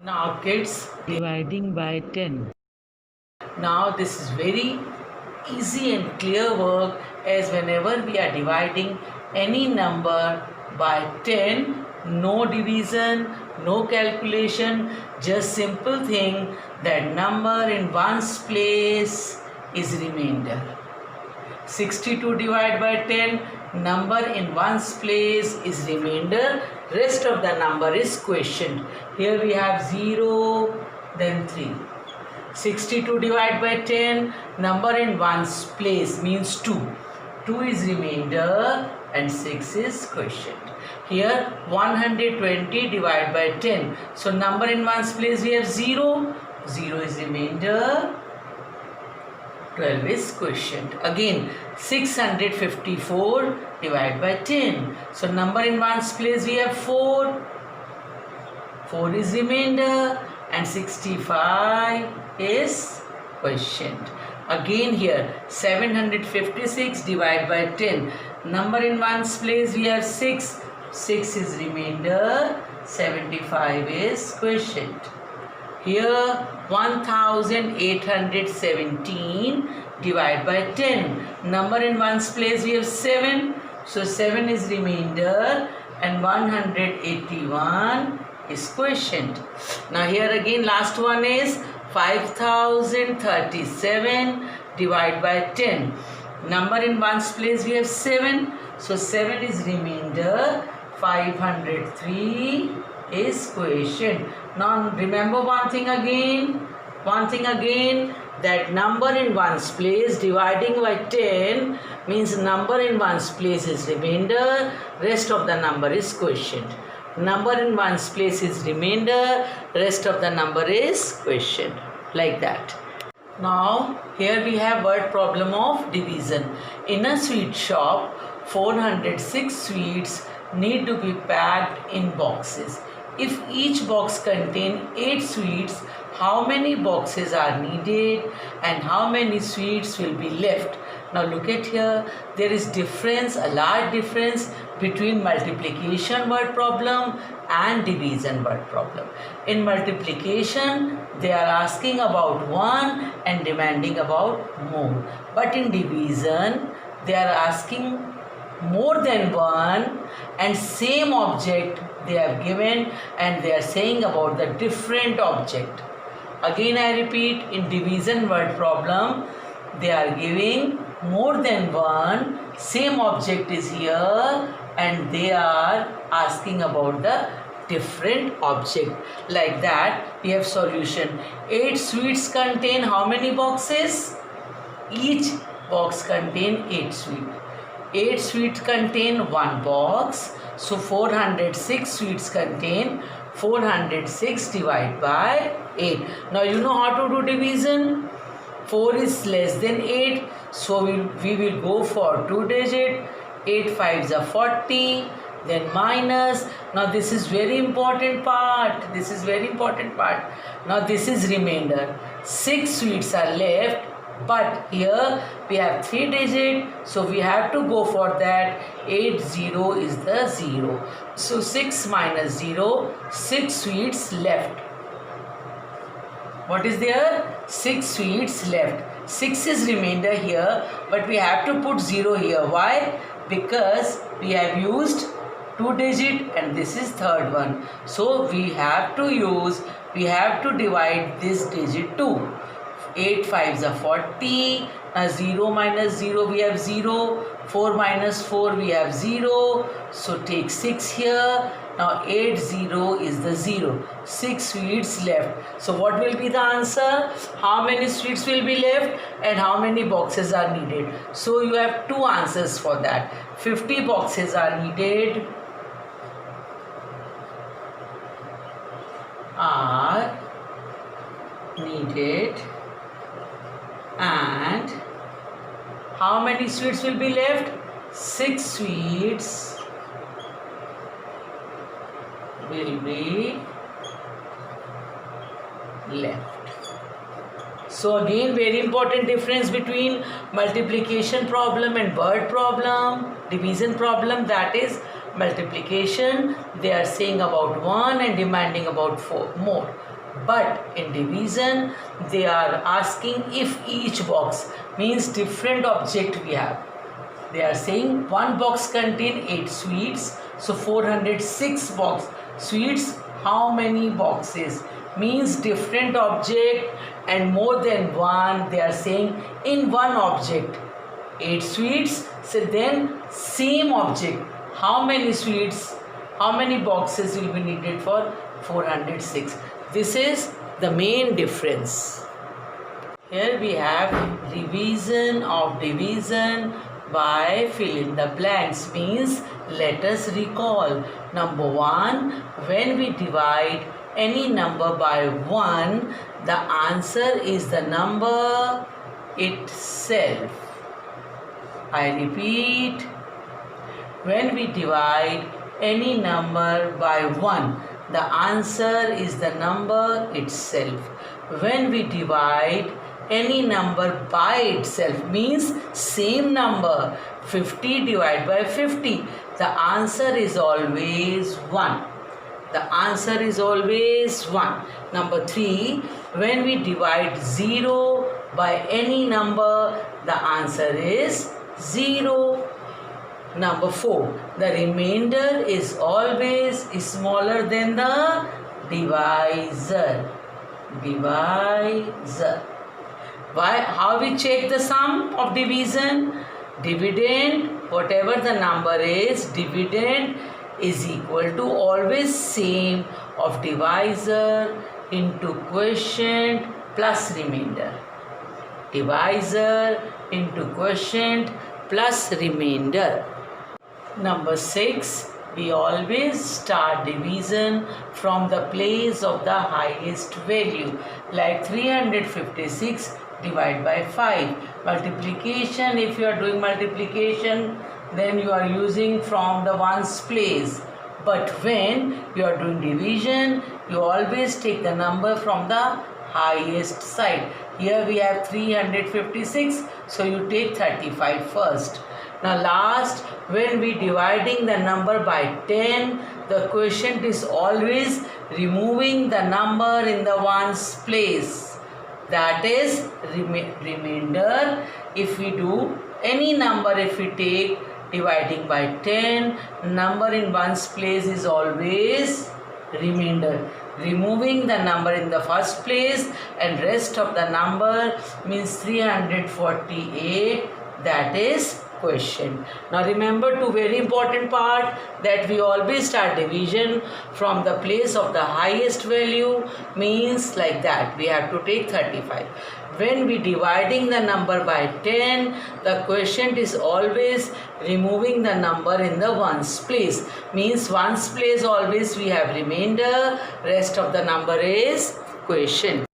Now kids, dividing by 10. Now this is very easy and clear work, as whenever we are dividing any number by 10, no division, no calculation, just simple thing that number in ones place is remainder. 62 divided by 10, number in ones place is remainder, rest of the number is quotient. Here we have 0, then 3. 62 divided by 10, number in ones place means 2. 2 is remainder and 6 is quotient. Here 120 divided by 10. So number in ones place we have 0. 0 is remainder. 12 is quotient. Again 654 divided by 10. So number in ones place we have 4. 4 is remainder and 65 is quotient. Again here 756 divided by 10. Number in ones place we have 6. 6 is remainder. 75 is quotient. Here 1817 divided by 10. Number in ones place we have 7. So 7 is remainder and 181 is quotient. Now here again last one is 5037 divided by 10. Number in ones place we have 7. So 7 is remainder. 503 is quotient. Now remember one thing again, that number in ones place dividing by 10 means number in ones place is remainder, rest of the number is quotient. Number in ones place is remainder, rest of the number is quotient, like that. Now here we have word problem of division. In a sweet shop, 406 sweets need to be packed in boxes. If each box contains 8 sweets, how many boxes are needed and how many sweets will be left? Now look at here, there is difference, a large difference between multiplication word problem and division word problem. In multiplication, they are asking about 1 and demanding about more. But in division, they are asking more than 1 and same object they have given and they are saying about the different object. Again I repeat, in division word problem they are giving more than 1, same object is here and they are asking about the different object. Like that we have solution. 8 sweets contain how many boxes? Each box contain 8 sweets. 8 sweets contain 1 box. So 406 sweets contain 406 divided by 8. Now you know how to do division. 4 is less than 8. So we will go for 2 digit. 8 5s are 40. Then minus. Now this is very important part. Now this is remainder. 6 sweets are left. But here we have 3 digit, so we have to go for that. 8 0 is the 0. So 6 minus 0, 6 sweets left. What is there? 6 sweets left. 6 is remainder here, but we have to put 0 here. Why? Because we have used 2 digit and this is third one. So we have to divide this digit 2. 8 5s are 40. 0 minus 0 we have 0. 4 minus 4 we have 0. So take 6 here. Now 8 0 is the 0. 6 sweets left. So what will be the answer? How many sweets will be left and how many boxes are needed? So you have 2 answers for that. 50 boxes are needed. And how many sweets will be left? 6 sweets will be left. So again, very important difference between multiplication problem and word problem, division problem, that is multiplication they are saying about 1 and demanding about 4 more. But in division they are asking if each box, means different object we have. They are saying one box contain 8 sweets, so 406 box sweets. How many boxes? Means different object and more than one. They are saying in one object 8 sweets, so then same object, how many sweets, how many boxes will be needed for 406. This is the main difference. Here we have revision of division by fill in the blanks, means let us recall. Number 1, when we divide any number by 1, the answer is the number itself. I repeat, when we divide any number by 1, the answer is the number itself. When we divide any number by itself, means same number, 50 divided by 50, the answer is always 1. The answer is always 1. Number 3, when we divide 0 by any number, the answer is 0. Number 4, the remainder is always smaller than the divisor. Divisor. Why? How we check the sum of division? Dividend, whatever the number is, dividend is equal to always same of divisor into quotient plus remainder. Divisor into quotient plus remainder. Number 6, we always start division from the place of the highest value, like 356 divided by 5. Multiplication, if you are doing multiplication, then you are using from the ones place. But when you are doing division, you always take the number from the highest side. Here we have 356, so you take 35 first. Now last, when we dividing the number by 10, the quotient is always removing the number in the ones place. That is remainder. If we do any number, if we take dividing by 10, number in ones place is always remainder. Removing the number in the first place and rest of the number means 348, that is quotient. Now remember two very important part, that we always start division from the place of the highest value, means like that we have to take 35. When we dividing the number by 10, the quotient is always removing the number in the ones place, means ones place always we have remainder, rest of the number is quotient.